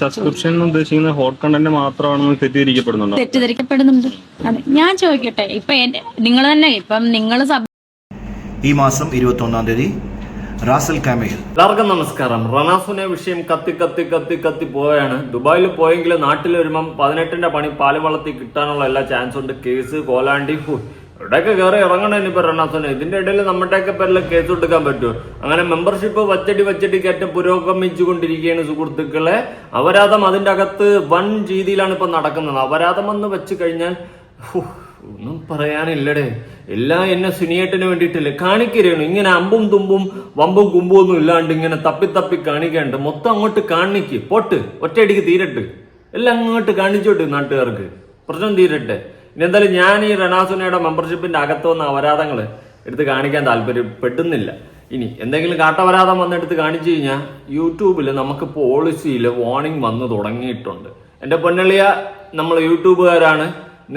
Subscription ഉദ്ദേശിക്കുന്ന hot content മാത്രമാണെന്ന് തെറ്റിദ്ധരിക്കപ്പെടുന്നുണ്ട്. അതെ, ഞാൻ ചോദിക്കട്ടെ, ഇപ്പൊ നിങ്ങൾ തന്നെ ഇപ്പം നിങ്ങൾ ഈ മാസം 21-ാം തീയതി റാസൽ കാമയിൽ. എല്ലാവർക്കും നമസ്കാരം. റനാസുനെ വിഷയം കത്തി കത്തി കത്തി കത്തി പോവുകയാണ്. ദുബായിൽ പോയെങ്കിൽ നാട്ടിൽ വരുമ്പം 18ന്റെ പണി പാല് വളർത്തി കിട്ടാനുള്ള എല്ലാ ചാൻസ് ഉണ്ട്. കേസ് കോലാണ്ടി ഇവിടെയൊക്കെ കയറി ഇറങ്ങണം ഇനിയിപ്പോ റനാസുനെ. ഇതിന്റെ ഇടയിൽ നമ്മുടെയൊക്കെ പേരിൽ കേസ് കൊടുക്കാൻ പറ്റുമോ? അങ്ങനെ മെമ്പർഷിപ്പ് വച്ചടി കയറ്റ പുരോഗമിച്ചുകൊണ്ടിരിക്കുകയാണ് സുഹൃത്തുക്കളെ. അപരാധം അതിന്റെ അകത്ത് വൻ രീതിയിലാണ് ഇപ്പൊ നടക്കുന്നത്. അപരാധം എന്ന് വെച്ച് കഴിഞ്ഞാൽ ഒന്നും പറയാനില്ലടേ. എല്ലാം എന്നെ സുനിയേട്ടന് വേണ്ടിയിട്ടില്ലേ കാണിക്കരുന്നു. ഇങ്ങനെ അമ്പും തുമ്പും വമ്പും കുമ്പും ഒന്നും ഇല്ലാണ്ട് ഇങ്ങനെ തപ്പി കാണിക്കാണ്ട് മൊത്തം അങ്ങോട്ട് കാണിക്ക്. പൊട്ട് ഒറ്റയടിക്ക് തീരട്ട്. എല്ലാം അങ്ങോട്ട് കാണിച്ചോട്ട് നാട്ടുകാർക്ക് പ്രശ്നം തീരട്ടെ. ഇനി എന്തായാലും ഞാൻ ഈ റനാസുനയുടെ മെമ്പർഷിപ്പിന്റെ അകത്ത് വന്ന അപരാധങ്ങൾ എടുത്ത് കാണിക്കാൻ താല്പര്യപ്പെടുന്നില്ല. ഇനി എന്തെങ്കിലും കാട്ടപരാധം വന്നെടുത്ത് കാണിച്ചു കഴിഞ്ഞാൽ യൂട്യൂബിൽ നമുക്ക് പോളിസിയിൽ വാർണിംഗ് വന്നു തുടങ്ങിയിട്ടുണ്ട്. എൻ്റെ പൊന്നളിയ, നമ്മൾ യൂട്യൂബുകാരാണ്.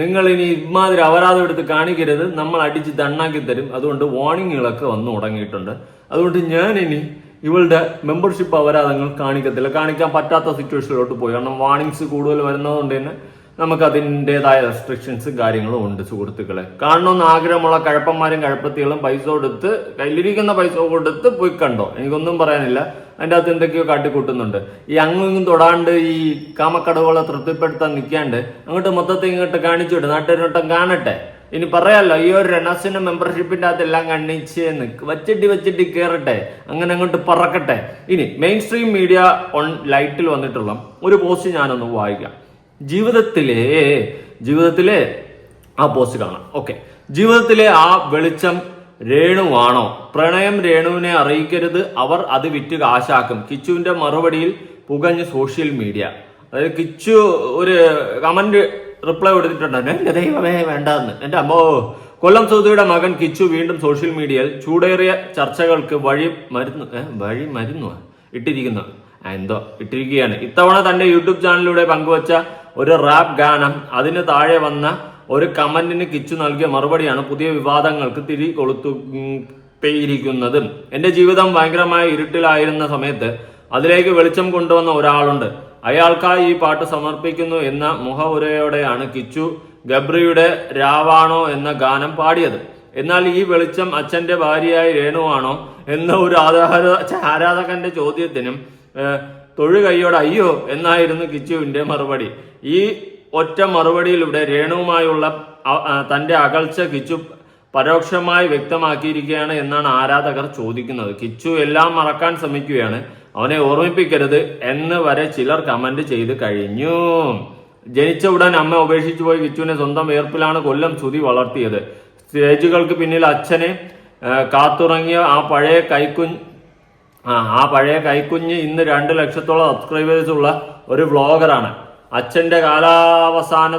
നിങ്ങൾ ഇനി ഇമാതിരി അപരാധം എടുത്ത് കാണിക്കരുത്, നമ്മൾ അടിച്ച് തണ്ണാക്കി തരും. അതുകൊണ്ട് വാർണിങ്ങുകളൊക്കെ വന്നു തുടങ്ങിയിട്ടുണ്ട്. അതുകൊണ്ട് ഞാൻ ഇനി ഇവളുടെ മെമ്പർഷിപ്പ് അപരാധങ്ങൾ കാണിക്കത്തില്ല. കാണിക്കാൻ പറ്റാത്ത സിറ്റുവേഷനിലോട്ട് പോയി. കാരണം വാർണിങ്സ് കൂടുതൽ വരുന്നതുകൊണ്ട് തന്നെ നമുക്ക് അതിൻ്റെതായ റെസ്ട്രിക്ഷൻസും കാര്യങ്ങളും ഉണ്ട് സുഹൃത്തുക്കളെ. കാണണമെന്ന് ആഗ്രഹമുള്ള കഴപ്പന്മാരും കഴപ്പത്തികളും പൈസ കൊടുത്ത് കയ്യിലിരിക്കുന്ന പൈസ കൊടുത്ത് പോയി കണ്ടോ. എനിക്കൊന്നും പറയാനില്ല. അതിൻ്റെ അകത്ത് എന്തൊക്കെയോ കാട്ടിക്കൂട്ടുന്നുണ്ട്. ഈ അങ്ങും തൊടാണ്ട് ഈ കാമക്കടവുകളെ തൃപ്തിപ്പെടുത്താൻ നിൽക്കാണ്ട് അങ്ങോട്ട് മൊത്തത്തിൽ ഇങ്ങോട്ട് കാണിച്ചു വിടും. നാട്ടുകാരോട്ടം കാണട്ടെ. ഇനി പറയാലോ, ഈ ഒരു റനാസിന്റെ മെമ്പർഷിപ്പിന്റെ അകത്ത് എല്ലാം കണ്ണിച്ചേന്ന് വച്ചിട്ട് കയറട്ടെ, അങ്ങനെ അങ്ങോട്ട് പറക്കട്ടെ. ഇനി മെയിൻ സ്ട്രീം മീഡിയ ഓൺ ലൈറ്റിൽ വന്നിട്ടുള്ള ഒരു പോസ്റ്റ് ഞാനൊന്ന് വായിക്കാം. ജീവിതത്തിലെ ആ പോസ്റ്റ് കാണാം. ഓക്കെ, ജീവിതത്തിലെ ആ വെളിച്ചം രേണുവാണോ? പ്രണയം രേണുവിനെ അറിയിക്കരുത്, അവർ അത് വിറ്റ് കാശാക്കും. കിച്ചുവിന്റെ മറുപടിയിൽ പുകഞ്ഞ് സോഷ്യൽ മീഡിയ. അതായത് കിച്ചു ഒരു കമന്റ് റിപ്ലൈ കൊടുത്തിട്ടുണ്ട്. എന്റെ ദൈവമേ വേണ്ടെന്ന്. എന്റെ അമ്മോ. കൊല്ലം സൗദിയുടെ മകൻ കിച്ചു വീണ്ടും സോഷ്യൽ മീഡിയയിൽ ചൂടേറിയ ചർച്ചകൾക്ക് വഴി മരുന്നു ഇട്ടിരിക്കുകയാണ്. ഇത്തവണ തന്റെ യൂട്യൂബ് ചാനലിലൂടെ പങ്കുവച്ച ഒരു റാപ്പ് ഗാനം, അതിന് താഴെ വന്ന ഒരു കമന്റിന് കിച്ചു നൽകിയ മറുപടിയാണ് പുതിയ വിവാദങ്ങൾക്ക് തിരി കൊളുത്തുപേയിരിക്കുന്നത്. എന്റെ ജീവിതം ഭയങ്കരമായ ഇരുട്ടിലായിരുന്ന സമയത്ത് അതിലേക്ക് വെളിച്ചം കൊണ്ടുവന്ന ഒരാളുണ്ട്. അയാൾക്കായി ഈ പാട്ട് സമർപ്പിക്കുന്നു എന്ന മുഖവുരയോടെയാണ് കിച്ചു ഗബ്രിയുടെ രാവാണോ എന്ന ഗാനം പാടിയത്. എന്നാൽ ഈ വെളിച്ചം അച്ഛന്റെ ഭാര്യയായ രേണുവാണോ എന്ന ഒരു ആരാധകന്റെ ചോദ്യത്തിനും തൊഴുകൈയോടെ അയ്യോ എന്നായിരുന്നു കിച്ചുവിന്റെ മറുപടി. ഈ ഒറ്റ മറുപടിയിലൂടെ രേണുവുമായുള്ള തന്റെ അകൽച്ച കിച്ചു പരോക്ഷമായി വ്യക്തമാക്കിയിരിക്കുകയാണ് എന്നാണ് ആരാധകർ ചോദിക്കുന്നത്. കിച്ചു എല്ലാം മറക്കാൻ ശ്രമിക്കുകയാണ്, അവനെ ഓർമ്മിപ്പിക്കരുത് എന്ന് വരെ ചിലർ കമന്റ് ചെയ്ത് കഴിഞ്ഞു. ജനിച്ച ഉടൻ അമ്മ ഉപേക്ഷിച്ചു പോയി കിച്ചുവിനെ സ്വന്തം വേർപ്പിലാണ് കൊല്ലം സുധി വളർത്തിയത്. സ്റ്റേജുകൾക്ക് പിന്നിൽ അച്ഛനെ കാത്തുറങ്ങിയ ആ പഴയ കൈക്കുഞ്ഞ് ഇന്ന് 2 ലക്ഷത്തോളം സബ്സ്ക്രൈബേഴ്സ് ഉള്ള ഒരു വ്ളോഗറാണ്. അച്ഛന്റെ കാലാവസാന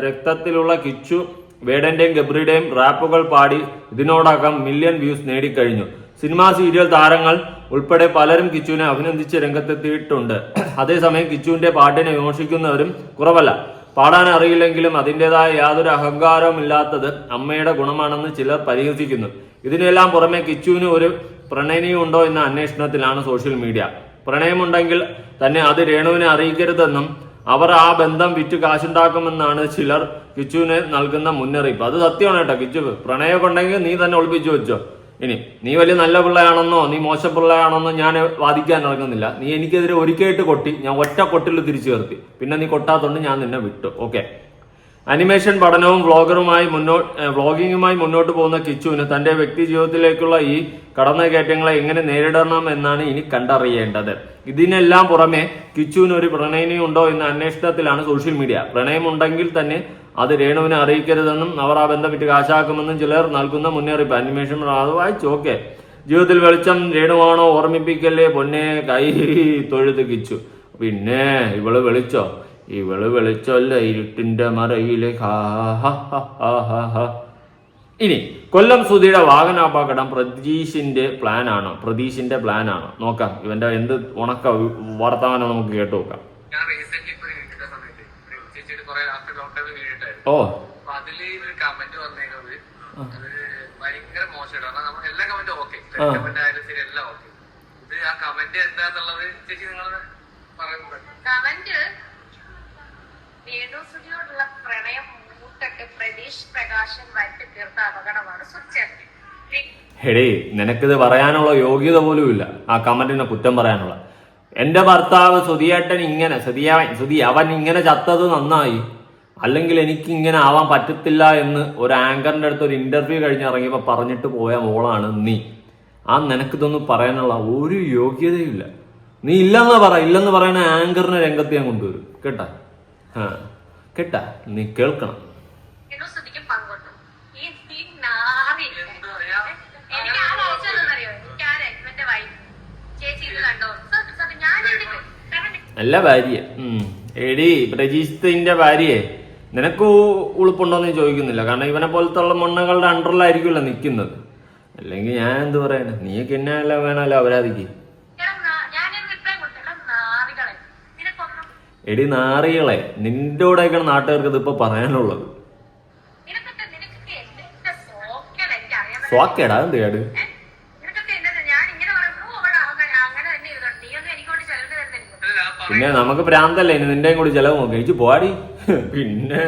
രക്തത്തിലുള്ള കിച്ചു വേടന്റെയും ഗബ്രിയുടെയും റാപ്പുകൾ പാടി ഇതിനോടകം മില്യൺ വ്യൂസ് നേടിക്കഴിഞ്ഞു. സിനിമാ സീരിയൽ താരങ്ങൾ ഉൾപ്പെടെ പലരും കിച്ചുവിനെ അഭിനന്ദിച്ച് രംഗത്തെത്തിയിട്ടുണ്ട്. അതേസമയം കിച്ചുവിന്റെ പാട്ടിനെ വിമർശിക്കുന്നവരും കുറവല്ല. പാടാൻ അറിയില്ലെങ്കിലും അതിൻ്റെതായ യാതൊരു അഹങ്കാരവും ഇല്ലാത്തത് അമ്മയുടെ ഗുണമാണെന്ന് ചിലർ പരിഹസിക്കുന്നു. ഇതിനെല്ലാം പുറമെ കിച്ചുവിന് ഒരു പ്രണയിനിയുണ്ടോ എന്ന അന്വേഷണത്തിലാണ് സോഷ്യൽ മീഡിയ. പ്രണയമുണ്ടെങ്കിൽ തന്നെ അത് രേണുവിനെ അറിയിക്കരുതെന്നും അവർ ആ ബന്ധം വിറ്റ് കാശുണ്ടാക്കുമെന്നാണ് ചിലർ കിച്ചുവിന് നൽകുന്ന മുന്നറിയിപ്പ്. അത് സത്യമാണ് കേട്ടോ. കിച്ചു പ്രണയമൊക്കെ ഉണ്ടെങ്കിൽ നീ തന്നെ ഒളിപ്പിച്ചു വെച്ചോ. ഇനി നീ വലിയ നല്ല പിള്ളയാണെന്നോ നീ മോശം പിള്ളയാണെന്നോ ഞാൻ വാദിക്കാൻ ഇറങ്ങുന്നില്ല. നീ എനിക്കെതിരെ ഒരിക്കലായിട്ട് കൊട്ടി, ഞാൻ ഒറ്റ കൊട്ടിൽ തിരിച്ചു നിർത്തി. പിന്നെ നീ കൊട്ടാത്തോണ്ട് ഞാൻ നിന്നെ വിട്ടു. ഓക്കെ. അനിമേഷൻ പഠനവും വ്ളോഗിങ്ങുമായി മുന്നോട്ട് പോകുന്ന കിച്ചുവിന് തന്റെ വ്യക്തി ജീവിതത്തിലേക്കുള്ള ഈ കടന്നുകയറ്റങ്ങളെ എങ്ങനെ നേരിടണം എന്നാണ് ഇനി കണ്ടറിയേണ്ടത്. ഇതിനെല്ലാം പുറമെ കിച്ചുവിന് ഒരു പ്രണയിനി ഉണ്ടോ എന്ന അന്വേഷണത്തിലാണ് സോഷ്യൽ മീഡിയ. പ്രണയമുണ്ടെങ്കിൽ തന്നെ അത് രേണുവിനെ അറിയിക്കരുതെന്നും അവർ ആ ബന്ധം വിറ്റ് കാശാക്കുമെന്നും ചിലർ നൽകുന്ന മുന്നറിയിപ്പ്. അനിമേഷൻ അത് വായിച്ചു. ഓക്കെ. ജീവിതത്തിൽ വെളിച്ചം രേണുവാണോ? ഓർമ്മിപ്പിക്കല്ലേ പൊന്നെ, കൈ തൊഴുത് കിച്ചു. പിന്നെ ഇവള് വെളിച്ചല്ല ഇരുട്ടിന്റെ മറയിലെ. ഇനി കൊല്ലം സുധിയുടെ വാഹനാപകടം പ്രതീഷിന്റെ പ്ലാൻ ആണോ? നോക്കാം. ഇവന്റെ എന്ത് ഉണക്ക വർത്തമാനം നമുക്ക് കേട്ടു നോക്കാം. ഓ, അതില് ഒരു കമന്റ് വന്നേക്കുന്നത് ഭയങ്കര മോശമായിട്ടാണ്. നമ്മൾ എല്ലാ കമന്റും ഓക്കെ, കമന്റ് ആയാലും ശരി എല്ലാം ഓക്കെ. ഇത് ആ കമന്റ് എന്താന്നുള്ളത് ചേച്ചി നിങ്ങൾ പറ. പറയുന്നത്. കമന്റ് രേണുസുതിയോടുള്ള പ്രണയം മൂട്ടിട്ട് പ്രതീഷ് പ്രകാശൻ വരട്ടി തീർത്ത അപകടമാണ് സുചേട്ടൻ. ഹെടേ, നിനക്കിത് പറയാനുള്ള യോഗ്യത പോലും ഇല്ല ആ കമന്റിനെ കുറ്റം പറയാനുള്ള. എന്റെ ഭർത്താവ് സുധിയേട്ടൻ ഇങ്ങനെ അവൻ ഇങ്ങനെ ചത്തത് നന്നായി, അല്ലെങ്കിൽ എനിക്ക് ഇങ്ങനെ ആവാൻ പറ്റത്തില്ല എന്ന് ഒരു ആങ്കറിന്റെ അടുത്ത് ഒരു ഇന്റർവ്യൂ കഴിഞ്ഞ് ഇറങ്ങിയപ്പോ പറഞ്ഞിട്ട് പോയ മോളാണ് നീ. ആ നിനക്കിതൊന്നും പറയാനുള്ള ഒരു യോഗ്യതയില്ല. നീ ഇല്ലെന്ന് പറയുന്ന ആങ്കറിനെ രംഗത്ത് ഞാൻ കൊണ്ടുവരും. കേട്ടാ? കേട്ടാ? നീ കേൾക്കണം. രേണുസുതിക്ക് പങ്കുണ്ട്. ഈ നാറി എനിക്ക് ആ വായിച്ചതെന്നറിയോ? എനിക്ക് ആ രത്നന്റെ വൈഫ് ചേച്ചി ഇത് കണ്ടോ? ഞാൻ അല്ല ഭാര്യ. എടി പ്രജീഷിന്റെ ഭാര്യയെ നിനക്ക് ഉളുപ്പുണ്ടോന്ന് ചോദിക്കുന്നില്ല. കാരണം ഇവനെ പോലത്തെ ഉള്ള മണ്ണുകളുടെ അണ്ടറിലായിരിക്കുമല്ലോ നിൽക്കുന്നത്. അല്ലെങ്കിൽ ഞാൻ എന്ത് പറയാനാ? നീക്ക് എന്നല്ല വേണമല്ലോ അപരാധിക്ക്. എടി നാറികളെ, നിന്റെ കൂടെയൊക്കെയാണ് നാട്ടുകാർക്ക് ഇതിപ്പോ പറയാനുള്ളത്. സ്വാക്കേടാ എന്ത് കേട്? പിന്നെ നമുക്ക് പ്രാന്തല്ലേ ഇനി നിന്റെയും കൂടി ചെലവ് നോക്കി എനിക്ക് പോവാടി. പിന്നെ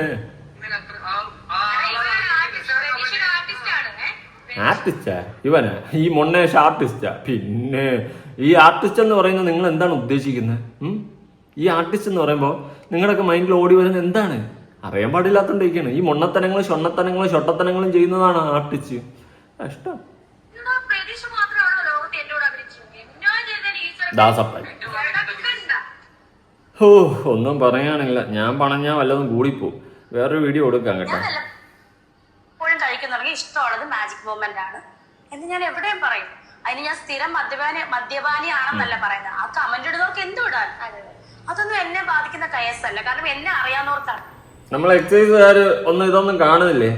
ആർട്ടിസ്റ്റാ ഇവനാ? ഈ മൊണ്ണേഷ് ആർട്ടിസ്റ്റാ? പിന്നെ ഈ ആർട്ടിസ്റ്റ് എന്ന് പറയുന്നത് നിങ്ങൾ എന്താണ് ഉദ്ദേശിക്കുന്നത്? ഈ ആർട്ടിസ്റ്റ് എന്ന് പറയുമ്പോൾ നിങ്ങളുടെയൊക്കെ മൈൻഡിൽ ഓടി വരുന്നത് എന്താണ്? അറിയാൻ പാടില്ലാത്തോണ്ടിരിക്കുകയാണ്. ഈ മൊണ്ണത്തനങ്ങളും ഷൊണ്ണത്തനങ്ങളും ഷൊട്ടത്തനങ്ങളും ചെയ്യുന്നതാണ് ആർട്ടിസ്റ്റ്. കഷ്ടം. ദാസപ്പൻ. ഓ, ഒന്നും പറയാനില്ല. ഞാൻ പണഞ്ഞാൽ വല്ലതും കൂടിപ്പോവും. വേറൊരു വീഡിയോ കൊടുക്കാം കേട്ടോ. കഴിക്കുന്നുണ്ടെങ്കിൽ ഇഷ്ടമുള്ളത് മാജിക് മൂമെന്റ് ആണ് എന്ന് ഞാൻ എവിടെയും പറയും. അതിന് ഞാൻ സ്ഥിരം മദ്യപാനിയാണെന്നല്ല പറയുന്നത്. ആ കമന്റ് ഇടുന്നവർക്ക് എന്തും ഇടാൻ, അതൊന്നും എന്നെ ബാധിക്കുന്ന കേസല്ല. കാരണം എന്നെ അറിയാവുന്നവർക്കാണ്. നമ്മൾ എക്സൈസുകാര് ഇതൊന്നും കാണുന്നില്ലേ?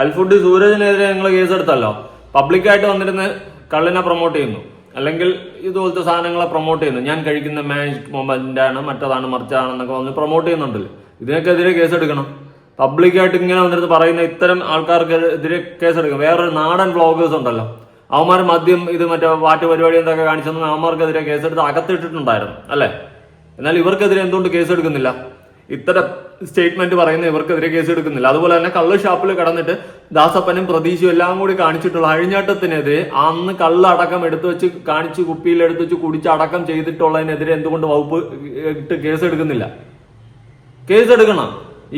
അൽഫുഡ് സൂരജിനെതിരെ ഞങ്ങൾ കേസെടുത്തല്ലോ. പബ്ലിക്കായിട്ട് വന്നിരുന്ന് കള്ളിനെ പ്രൊമോട്ട് ചെയ്യുന്നു, അല്ലെങ്കിൽ ഇതുപോലത്തെ സാധനങ്ങളെ പ്രൊമോട്ട് ചെയ്യുന്നു. ഞാൻ കഴിക്കുന്ന മാജിക് മൊമെന്റ് ആണ്, മറ്റതാണ് മറിച്ചാണെന്നൊക്കെ വന്ന് പ്രൊമോട്ട് ചെയ്യുന്നുണ്ടല്ലോ. ഇതിനൊക്കെതിരെ കേസെടുക്കണം. പബ്ലിക്കായിട്ട് ഇങ്ങനെ വന്നിരുന്ന് പറയുന്ന ഇത്തരം ആൾക്കാർക്കെതിരെ കേസെടുക്കണം. വേറൊരു നാടൻ വ്ളോഗേഴ്സ് ഉണ്ടല്ലോ, അവന്മാർ മദ്യം ഇത് മറ്റേ വാറ്റ് പരിപാടി എന്തൊക്കെ കാണിച്ചെന്ന് അവന്മാർക്കെതിരെ കേസെടുത്ത് അകത്തിട്ടിട്ടുണ്ടായിരുന്നു അല്ലേ? എന്നാൽ ഇവർക്കെതിരെ എന്തുകൊണ്ട് കേസെടുക്കുന്നില്ല? ഇത്തരം സ്റ്റേറ്റ്മെന്റ് പറയുന്ന ഇവർക്കെതിരെ കേസെടുക്കുന്നില്ല. അതുപോലെ തന്നെ കള്ള് ഷാപ്പിൽ കിടന്നിട്ട് ദാസപ്പനും പ്രതീക്ഷയും എല്ലാം കൂടി കാണിച്ചിട്ടുള്ള അഴിഞ്ഞാട്ടത്തിനെതിരെ അന്ന് കള്ള് അടക്കം എടുത്തു വെച്ച് കാണിച്ച് കുപ്പിയിൽ എടുത്തു വെച്ച് കുടിച്ച് അടക്കം ചെയ്തിട്ടുള്ളതിനെതിരെ എന്തുകൊണ്ട് വകുപ്പ് ഇട്ട് കേസെടുക്കുന്നില്ല? കേസെടുക്കണം.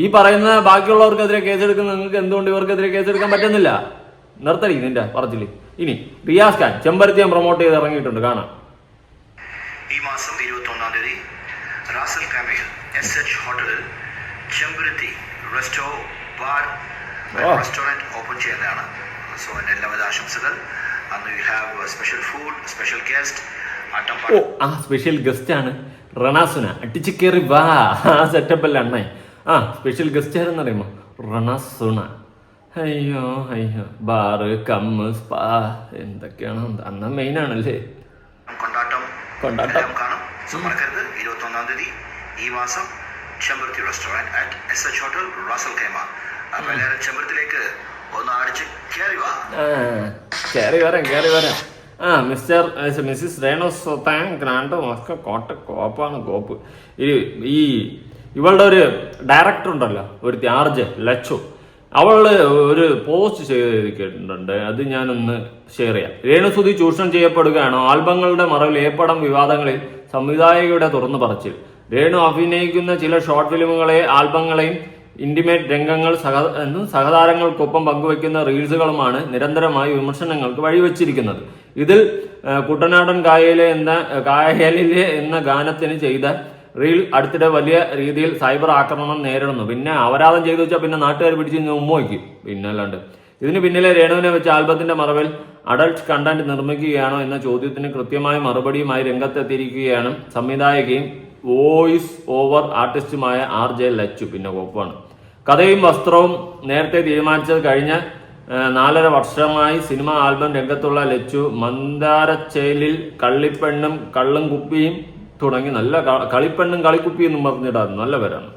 ഈ പറയുന്ന ബാക്കിയുള്ളവർക്കെതിരെ കേസെടുക്കുന്ന നിങ്ങൾക്ക് എന്തുകൊണ്ട് ഇവർക്കെതിരെ കേസെടുക്കാൻ പറ്റുന്നില്ല? നിർത്തടി നിന്റെ പറച്ചില്. ഇനി റിയാസ് ഖാൻ ചെമ്പരത്തിയം പ്രൊമോട്ട് ചെയ്ത് ഇറങ്ങിയിട്ടുണ്ട്, കാണാം. ഈ മാസം 21-ാം തീയതി റാസൽ കാമയിൽ SH ഹോട്ടലിൽ ചെമ്പരത്തി റെസ്റ്റോറന്റ് ഓപ്പൺ ചെയ്യുന്നതാണ്. സോ എൻ്റെ എല്ലാവിധ ആശംസകൾ. അന്ന് you have special food, special guest. ഓ, ആ സ്പെഷ്യൽ ഗസ്റ്റ് ആണ് റണാസുന. അടിച്ചു കയറി വാ. ആ സെറ്റപ്പ് അല്ല അണ്ണേ. ആ സ്പെഷ്യൽ ഗസ്റ്റ് ആരെന്ന് അറിയുമോ? റണാസുന. അയ്യോ ബാറ് കമ്മ് സ്പാ എന്തൊക്കെയാണ് അന്ന് മെയിൻ ആണല്ലേ. കൊണ്ടാട്ടം കാണും. സോ മറക്കരുത്, 21-ാം തീയതി ഈ മാസം ചെമ്പരത്തി restaurant at SH hotel Ras al Khaimah. അപ്പൊ എല്ലാവരും ചെമ്പരത്തിലേക്ക് ഒന്ന് അടിച്ച് കയറി വാ. കയറി വരാം. മിസ്സിസ് രേണു സുതാൻ ഗ്രാൻഡ് ഒക്കെ കോപ്പാണ് കോപ്പ്. ഈ ഇവളുടെ ഒരു ഡയറക്ടർ ഉണ്ടല്ലോ, ഒരു RJ ലച്ചു, അവള് ഒരു പോസ്റ്റ് ചെയ്തിട്ടുണ്ട്. അത് ഞാനൊന്ന് ഷെയർ ചെയ്യാം. രേണുസുതി ചൂഷണം ചെയ്യപ്പെടുകയാണോ? ആൽബങ്ങളുടെ മറവിൽ ഏപ്പടം വിവാദങ്ങളിൽ സംവിധായകയുടെ തുറന്നു പറച്ചിൽ. രേണു അഭിനയിക്കുന്ന ചില ഷോർട്ട് ഫിലിമുകളെ ആൽബങ്ങളെയും ഇന്റിമേറ്റ് രംഗങ്ങൾ സഹതാരങ്ങൾക്കൊപ്പം പങ്കുവെക്കുന്ന റീൽസുകളുമാണ് നിരന്തരമായി വിമർശനങ്ങൾക്ക് വഴിവെച്ചിരിക്കുന്നത്. ഇതിൽ കുട്ടനാടൻ കായലിലെ എന്ന ഗാനത്തിന് ചെയ്ത റീൽ അടുത്തിടെ വലിയ രീതിയിൽ സൈബർ ആക്രമണം നേരിടുന്നു. പിന്നെ അപരാധം ചെയ്തു വെച്ചാൽ പിന്നെ നാട്ടുകാർ പിടിച്ച് ഉമ്മ വയ്ക്കും. പിന്നെ അല്ലാണ്ട് ഇതിന് പിന്നിലെ രേണുവിനെ വെച്ച് ആൽബത്തിന്റെ മറവിൽ അഡൾട്ട് കണ്ടന്റ് നിർമ്മിക്കുകയാണോ എന്ന ചോദ്യത്തിന് കൃത്യമായ മറുപടിയുമായി രംഗത്തെത്തിയിരിക്കുകയാണ് സംവിധായകയും വോയിസ് ഓവർ ആർട്ടിസ്റ്റുമായ RJ ലച്ചു. പിന്നെ കോപ്പാണ്. കഥയും വസ്ത്രവും നേരത്തെ തീരുമാനിച്ചത് കഴിഞ്ഞ 4.5 വർഷമായി സിനിമ ആൽബം രംഗത്തുള്ള ലച്ചു മന്ദാരച്ചേലിൽ കള്ളിപ്പെണ്ണും കള്ളും കുപ്പിയും തുടങ്ങി നല്ല കളിപ്പെണ്ണും കളിക്കുപ്പിയെന്നും പറഞ്ഞിടാറുണ്ട്, നല്ല പേരാണ്,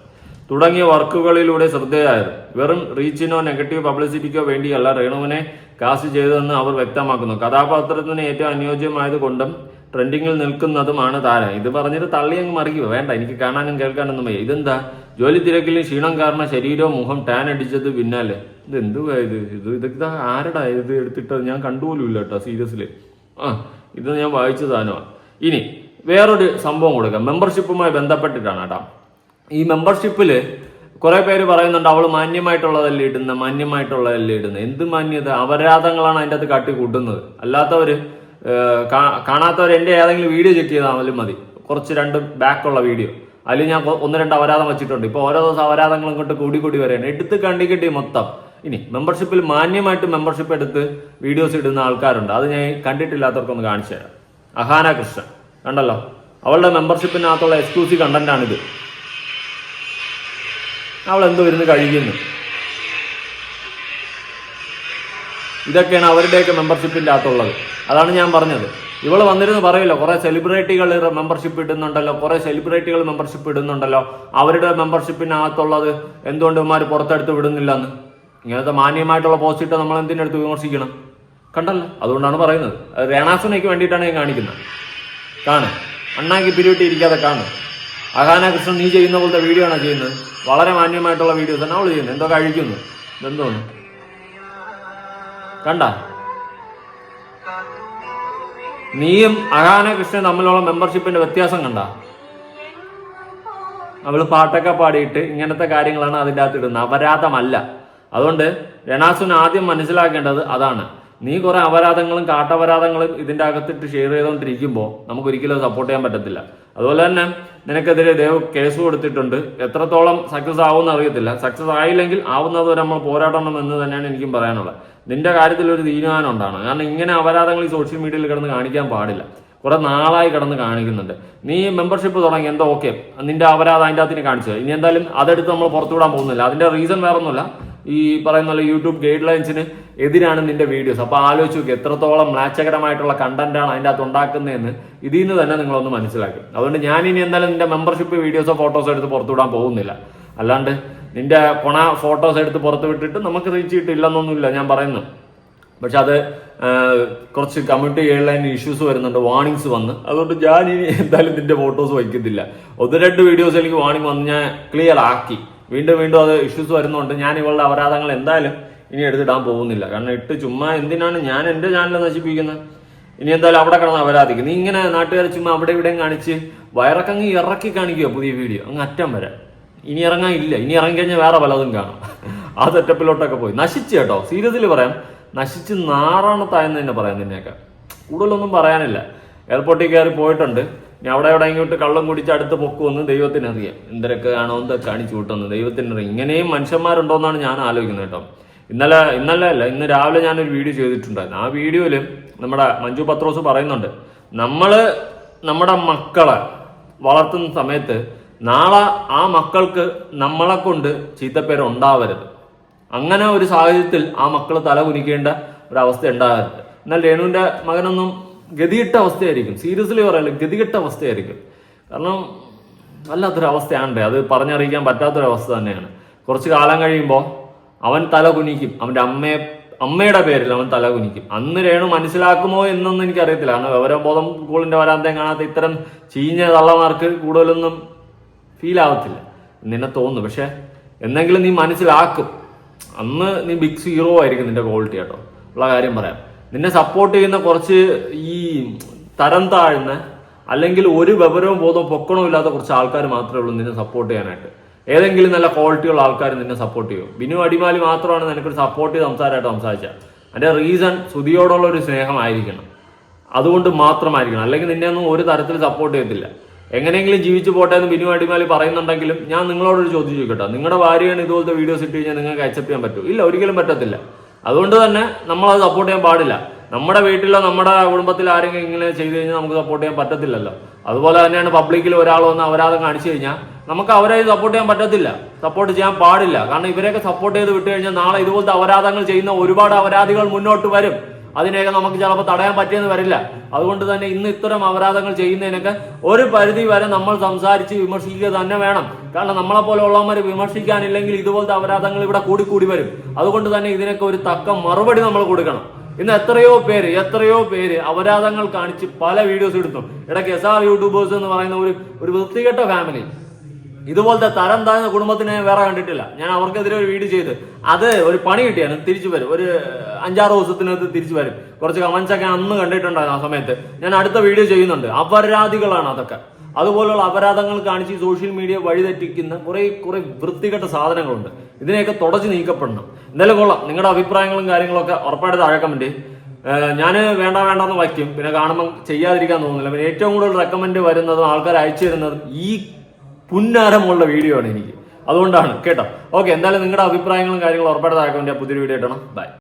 തുടങ്ങിയ വർക്കുകളിലൂടെ ശ്രദ്ധേയായത്. വെറും റീച്ചിനോ നെഗറ്റീവ് പബ്ലിസിറ്റിക്കോ വേണ്ടിയല്ല രേണുവിനെ കാസ്റ്റ് ചെയ്തതെന്ന് അവർ വ്യക്തമാക്കുന്നു. കഥാപാത്രത്തിന് ഏറ്റവും അനുയോജ്യമായത് കൊണ്ടും ട്രെൻഡിങ്ങിൽ നിൽക്കുന്നതുമാണ് താരം. ഇത് പറഞ്ഞിട്ട് തള്ളി അങ്ങ് മറിക്കുക വേണ്ട, എനിക്ക് കാണാനും കേൾക്കാനൊന്നും വയ്യ. ഇതെന്താ ജോലി തിരക്കിലും ക്ഷീണം കാരണം ശരീരവും മുഖം ടാൻ അടിച്ചത് പിന്നാലെ. ഇത് എന്തുവാ ഇതാ ആരടാ ഇത് എടുത്തിട്ട് ഞാൻ കണ്ടുപോലുമില്ല കേട്ടോ സീരിയസ്ലി. ഇത് ഞാൻ വായിച്ച സാധനമാണ്. ഇനി വേറൊരു സംഭവം കൊടുക്കാം, മെമ്പർഷിപ്പുമായി ബന്ധപ്പെട്ടിട്ടാണ് കേട്ടോ. ഈ മെമ്പർഷിപ്പിൽ കുറെ പേര് പറയുന്നുണ്ട് അവള് മാന്യമായിട്ടുള്ളതല്ലേ ഇടുന്നത്. എന്ത് മാന്യത? അപരാധങ്ങളാണ് അതിൻ്റെ അകത്ത് കാട്ടി കൂട്ടുന്നത്. അല്ലാത്തവര് കാണാത്തവർ എൻ്റെ ഏതെങ്കിലും വീഡിയോ ചെക്ക് ചെയ്താൽ മതി, കുറച്ച് 2 ബാക്കുള്ള വീഡിയോ, അതിൽ ഞാൻ 1-2 അപരാധം വെച്ചിട്ടുണ്ട്. ഇപ്പോൾ ഓരോ ദിവസം അപരാധങ്ങളും കൊണ്ട് കൂടി വരെയാണ് എടുത്ത് കണ്ടിക്കിട്ടി മൊത്തം. ഇനി മെമ്പർഷിപ്പിൽ മാന്യമായിട്ട് മെമ്പർഷിപ്പ് എടുത്ത് വീഡിയോസ് ഇടുന്ന ആൾക്കാരുണ്ട്. അത് ഞാൻ കണ്ടിട്ടില്ലാത്തവർക്കൊന്ന് കാണിച്ചു തരാം. അഹാന കൃഷ്ണൻ കണ്ടല്ലോ, അവളുടെ മെമ്പർഷിപ്പിനകത്തുള്ള എക്സ്ക്ലൂസീവ് കണ്ടന്റാണിത്. അവൾ എന്തോ ഇരുന്ന് കഴിയുന്നു. ഇതൊക്കെയാണ് അവരുടെയൊക്കെ മെമ്പർഷിപ്പിൻ്റെ അകത്തുള്ളത്. അതാണ് ഞാൻ പറഞ്ഞത്. ഇവള് വന്നിരുന്ന് പറയില്ല കുറെ സെലിബ്രിറ്റികൾ മെമ്പർഷിപ്പ് ഇടുന്നുണ്ടല്ലോ, അവരുടെ മെമ്പർഷിപ്പിനകത്തുള്ളത് എന്തുകൊണ്ട് ഇവന്മാർ പുറത്തെടുത്ത് വിടുന്നില്ല എന്ന്. ഇങ്ങനത്തെ മാന്യമായിട്ടുള്ള പോസ്റ്റ് ഇട്ട് നമ്മൾ എന്തിനെടുത്ത് വിമർശിക്കണം? കണ്ടല്ലോ, അതുകൊണ്ടാണ് പറയുന്നത്. രേണാസുനയ്ക്ക് വേണ്ടിയിട്ടാണ് ഞാൻ കാണിക്കുന്നത്. കാണും, അണ്ണാക്കി പിരിവിട്ടി ഇരിക്കാതെ കാണും. അഹാന കൃഷ്ണൻ നീ ചെയ്യുന്ന പോലത്തെ വീഡിയോ ആണോ ചെയ്യുന്നത്? വളരെ മാന്യമായിട്ടുള്ള വീഡിയോസ് ആണ് അവള് ചെയ്യുന്നത്. എന്തോ കഴിക്കുന്നു, ഇതെന്തോന്ന് കണ്ട? നീയും അഹാന കൃഷ്ണൻ തമ്മിലുള്ള മെമ്പർഷിപ്പിന്റെ വ്യത്യാസം കണ്ട? അവള് പാട്ടൊക്കെ പാടിയിട്ട് ഇങ്ങനത്തെ കാര്യങ്ങളാണ് അതിൻ്റെ അകത്ത് ഇടുന്നത്, അപരാധമല്ല. അതുകൊണ്ട് രണാസുന് ആദ്യം മനസ്സിലാക്കേണ്ടത് അതാണ്. നീ കുറെ അപരാധങ്ങളും കാട്ടപരാധങ്ങളും ഇതിൻ്റെ അകത്തിട്ട് ഷെയർ ചെയ്തുകൊണ്ടിരിക്കുമ്പോൾ നമുക്ക് ഒരിക്കലും സപ്പോർട്ട് ചെയ്യാൻ പറ്റത്തില്ല. അതുപോലെ തന്നെ നിനക്കെതിരെ ദേവ് കേസ് കൊടുത്തിട്ടുണ്ട്. എത്രത്തോളം സക്സസ് ആവുമെന്ന് അറിയത്തില്ല. സക്സസ് ആയില്ലെങ്കിൽ ആവുന്നത് വരെ നമ്മൾ പോരാടണം എന്ന് തന്നെയാണ് എനിക്കും പറയാനുള്ളത്. നിന്റെ കാര്യത്തിൽ ഒരു തീരുമാനം ഉണ്ടാണ്. കാരണം ഇങ്ങനെ അപരാധങ്ങൾ ഈ സോഷ്യൽ മീഡിയയിൽ കിടന്ന് കാണിക്കാൻ പാടില്ല. കുറെ നാളായി കിടന്ന് കാണിക്കുന്നുണ്ട്. നീ മെമ്പർഷിപ്പ് തുടങ്ങി, എന്തോ ഓക്കെ, നിന്റെ അപരാധം അതിൻ്റെ അകത്തിന് കാണിച്ചത്. ഇനി എന്തായാലും അതെടുത്ത് നമ്മൾ പുറത്തുവിടാൻ പോകുന്നില്ല. അതിന്റെ റീസൺ വേറെ ഒന്നുമില്ല, ഈ പറയുന്ന യൂട്യൂബ് ഗൈഡ് ലൈൻസിന് എതിരാണ് നിന്റെ വീഡിയോസ്. അപ്പൊ ആലോചിച്ച് നോക്കി എത്രത്തോളം മ്ലാച്ചകരമായിട്ടുള്ള കണ്ടന്റാണ് അതിൻ്റെ അകത്ത് ഉണ്ടാക്കുന്നതെന്ന് ഇതിൽ നിന്ന് തന്നെ നിങ്ങളൊന്ന് മനസ്സിലാക്കും. അതുകൊണ്ട് ഞാൻ ഇനി എന്തായാലും നിന്റെ മെമ്പർഷിപ്പ് വീഡിയോസോ ഫോട്ടോസോ എടുത്ത് പുറത്തുവിടാൻ പോകുന്നില്ല. അല്ലാണ്ട് നിന്റെ ഫോട്ടോസ് എടുത്ത് പുറത്ത് വിട്ടിട്ട് നമുക്ക് റീച്ച് കിട്ടില്ലെന്നൊന്നുമില്ല ഞാൻ പറയുന്നു. പക്ഷെ അത് കുറച്ച് കമ്മ്യൂണിറ്റി ഗൈഡ് ലൈൻ ഇഷ്യൂസ് വരുന്നുണ്ട്, വാർണിംഗ്സ് വന്ന്. അതുകൊണ്ട് ഞാൻ ഇനി എന്തായാലും നിന്റെ ഫോട്ടോസ് വയ്ക്കത്തില്ല. 1-2 വീഡിയോസ് എനിക്ക് വാർണിംഗ് വന്ന് ഞാൻ ക്ലിയർ ആക്കി. വീണ്ടും അത് ഇഷ്യൂസ് വരുന്നുണ്ട്. ഞാൻ ഇവളുടെ അപരാധങ്ങൾ എന്തായാലും ഇനി എടുത്തിടാൻ പോകുന്നില്ല. കാരണം ഇട്ട് ചുമ്മാ എന്തിനാണ് ഞാൻ എൻ്റെ ചാനൽ നശിപ്പിക്കുന്നത്? ഇനി എന്തായാലും അവിടെ കിടന്ന് അപരാധിക്കും. നീ ഇങ്ങനെ നാട്ടുകാരെ ചുമ്മാ അവിടെ ഇവിടെയും കാണിച്ച് വയറൊക്കെ ഇറക്കി കാണിക്കുക പുതിയ വീഡിയോ അങ്ങ് അറ്റം വരെ. ഇനി ഇറങ്ങാനില്ല. ഇനി ഇറങ്ങിക്കഴിഞ്ഞാൽ വേറെ പലതും കാണാം. ആ സെറ്റപ്പിലോട്ടൊക്കെ പോയി നശിച്ചു കേട്ടോ. സീരിയസ്ലി പറയാം, നശിച്ച് നാറാണത്തായെന്ന് തന്നെ പറയാം. നിന്നെയൊക്കെ കൂടുതലൊന്നും പറയാനില്ല. എയർപോർട്ടിൽ കയറി പോയിട്ടുണ്ട്. ഇനി അവിടെ ഇങ്ങോട്ട് കള്ളം കുടിച്ച് അടുത്ത് പൊക്കുമെന്ന് ദൈവത്തിനറിയാം. എന്തൊക്കെ ആണോ എന്തൊക്കെ കാണിച്ചു കൂട്ടുമെന്ന് ദൈവത്തിനറിയാം. ഇങ്ങനെയും മനുഷ്യന്മാരുണ്ടോന്നാണ് ഞാൻ ആലോചിക്കുന്നത് കേട്ടോ. ഇന്ന് രാവിലെ ഞാനൊരു വീഡിയോ ചെയ്തിട്ടുണ്ടായിരുന്നു. ആ വീഡിയോയില് നമ്മുടെ മഞ്ജു പത്രോസ് പറയുന്നുണ്ട്, നമ്മുടെ മക്കളെ വളർത്തുന്ന സമയത്ത് നാളെ ആ മക്കൾക്ക് നമ്മളെ കൊണ്ട് ചീത്തപ്പേര് ഉണ്ടാവരുത്. അങ്ങനെ ഒരു സാഹചര്യത്തിൽ ആ മക്കൾ തല കുനിക്കേണ്ട ഒരവസ്ഥ ഉണ്ടാകരുത്. എന്നാൽ രേണുവിന്റെ മകനൊന്നും ഗതികെട്ട അവസ്ഥയായിരിക്കും. സീരിയസ്ലി പറയല്ലോ, ഗതികെട്ട അവസ്ഥയായിരിക്കും. കാരണം വല്ലാത്തൊരവസ്ഥയാണ്. അത് പറഞ്ഞറിയിക്കാൻ പറ്റാത്തൊരവസ്ഥ തന്നെയാണ്. കുറച്ച് കാലം കഴിയുമ്പോൾ അവൻ തല കുനിക്കും. അവന്റെ അമ്മയുടെ പേരിൽ അവൻ തല കുനിക്കും. അന്ന് രേണു മനസ്സിലാക്കുമോ എന്നൊന്നും എനിക്കറിയത്തില്ല. കാരണം വിവരബോധം സ്കൂളിന്റെ വരാന്തയും കാണാത്ത ഇത്തരം ചീഞ്ഞ തള്ളമാർക്ക് കൂടുതലൊന്നും ഫീൽ ആവത്തില്ല നിന്നെ തോന്നുന്നു. പക്ഷെ എന്തെങ്കിലും നീ മനസ്സിലാക്കും. അന്ന് നീ ബിഗ് സീറോ ആയിരിക്കും നിന്റെ ക്വാളിറ്റി കേട്ടോ. ഉള്ള കാര്യം പറയാം. നിന്നെ സപ്പോർട്ട് ചെയ്യുന്ന കുറച്ച് ഈ തരം താഴ്ന്ന അല്ലെങ്കിൽ ഒരു വിവരവും ബോധവും പൊക്കണവും ഇല്ലാത്ത കുറച്ച് ആൾക്കാർ മാത്രമേ ഉള്ളൂ നിന്നെ സപ്പോർട്ട് ചെയ്യാനായിട്ട്. ഏതെങ്കിലും നല്ല ക്വാളിറ്റിയുള്ള ആൾക്കാർ നിന്നെ സപ്പോർട്ട് ചെയ്യും. ബിനു അടിമാലി മാത്രമാണ് നിനക്കൊരു സപ്പോർട്ട് ചെയ്ത് സംസാരമായിട്ട് സംസാരിച്ചത്. അതിന്റെ റീസൺ സുധിയോടുള്ള ഒരു സ്നേഹമായിരിക്കണം. അതുകൊണ്ട് മാത്രമായിരിക്കണം. അല്ലെങ്കിൽ നിന്നെ ഒന്നും ഒരു തരത്തിൽ സപ്പോർട്ട് ചെയ്യത്തില്ല. എങ്ങനെയെങ്കിലും ജീവിച്ചു പോട്ടെ എന്ന് ബിനു അടിമാലി പറയുന്നുണ്ടെങ്കിലും ഞാൻ നിങ്ങളോടൊരു ചോദ്യം ചോദിക്കട്ടെ, നിങ്ങളുടെ ഭാര്യയാണ് ഇതുപോലത്തെ വീഡിയോസ് ഇട്ട് കഴിഞ്ഞാൽ നിങ്ങൾക്ക് അക്സെപ്റ്റ് ചെയ്യാൻ പറ്റുമോ? ഇല്ല, ഒരിക്കലും പറ്റത്തില്ല. അതുകൊണ്ട് തന്നെ നമ്മളത് സപ്പോർട്ട് ചെയ്യാൻ പാടില്ല. നമ്മുടെ വീട്ടിലോ നമ്മുടെ കുടുംബത്തിൽ ആരെങ്കിലും ഇങ്ങനെ ചെയ്തു കഴിഞ്ഞാൽ നമുക്ക് സപ്പോർട്ട് ചെയ്യാൻ പറ്റത്തില്ലല്ലോ. അതുപോലെ തന്നെയാണ് പബ്ലിക്കിൽ ഒരാൾ വന്ന് അപരാധം കാണിച്ചു കഴിഞ്ഞാൽ നമുക്ക് അവരെ സപ്പോർട്ട് ചെയ്യാൻ പറ്റത്തില്ല, സപ്പോർട്ട് ചെയ്യാൻ പാടില്ല. കാരണം ഇവരെയൊക്കെ സപ്പോർട്ട് ചെയ്ത് വിട്ടു കഴിഞ്ഞാൽ നാളെ ഇതുപോലത്തെ അപരാധങ്ങൾ ചെയ്യുന്ന ഒരുപാട് അപരാധികൾ മുന്നോട്ട് വരും. അതിനെയൊക്കെ നമുക്ക് ചിലപ്പോൾ തടയാൻ പറ്റിയെന്ന് വരില്ല. അതുകൊണ്ട് തന്നെ ഇന്ന് ഇത്തരം അപരാധങ്ങൾ ചെയ്യുന്നതിനൊക്കെ ഒരു പരിധി വരെ നമ്മൾ സംസാരിച്ച് വിമർശിക്കുക തന്നെ വേണം. കാരണം നമ്മളെ പോലെ ഉള്ളവന്മാരെ വിമർശിക്കാനില്ലെങ്കിൽ ഇതുപോലത്തെ അപരാധങ്ങൾ ഇവിടെ കൂടി വരും. അതുകൊണ്ട് തന്നെ ഇതിനൊക്കെ ഒരു തക്ക മറുപടി നമ്മൾ കൊടുക്കണം. ഇന്ന് എത്രയോ പേര് അപരാധങ്ങൾ കാണിച്ച് പല വീഡിയോസ് എടുത്തു. ഇടയ്ക്ക് SR യൂട്യൂബേഴ്സ് എന്ന് പറയുന്ന ഒരു വൃത്തികെട്ട ഫാമിലി, ഇതുപോലത്തെ തരം താഴ്ന്ന കുടുംബത്തിനെ വേറെ കണ്ടിട്ടില്ല. ഞാൻ അവർക്കെതിരെ ഒരു വീഡിയോ ചെയ്ത് അത് ഒരു പണി കിട്ടിയാണ്, തിരിച്ചു വരും, ഒരു 5-6 ദിവസത്തിനകത്ത് തിരിച്ചു വരും. കുറച്ച് കമന്റ്സ് ഒക്കെ അന്ന് കണ്ടിട്ടുണ്ടായിരുന്നു. ആ സമയത്ത് ഞാൻ അടുത്ത വീഡിയോ ചെയ്യുന്നുണ്ട്. അപരാധികളാണ് അതൊക്കെ. അതുപോലുള്ള അപരാധങ്ങൾ കാണിച്ച് സോഷ്യൽ മീഡിയ വഴിതെറ്റിക്കുന്ന കുറെ വൃത്തികെട്ട സാധനങ്ങളുണ്ട്. ഇതിനെയൊക്കെ തുടച്ചു നീക്കപ്പെടണം. എന്തായാലും കൊള്ളാം. നിങ്ങളുടെ അഭിപ്രായങ്ങളും കാര്യങ്ങളൊക്കെ ഉറപ്പായിട്ട് താഴെ കമന്റ്. ഞാൻ വേണ്ടെന്ന് വയ്ക്കും, പിന്നെ കാണുമ്പോൾ ചെയ്യാതിരിക്കാൻ തോന്നുന്നില്ല. പിന്നെ ഏറ്റവും കൂടുതൽ റെക്കമെൻഡ് വരുന്നതും ആൾക്കാർ അയച്ചു തരുന്നതും ഈ പുന്നാരമുള്ള വീഡിയോ ആണ് എനിക്ക്. അതുകൊണ്ടാണ് കേട്ടോ. ഓക്കെ, എന്തായാലും നിങ്ങളുടെ അഭിപ്രായങ്ങളും കാര്യങ്ങളും ഉറപ്പായിട്ട് താഴെ കമന്റ്. പുതിയൊരു വീഡിയോ ഇടണം. ബൈ.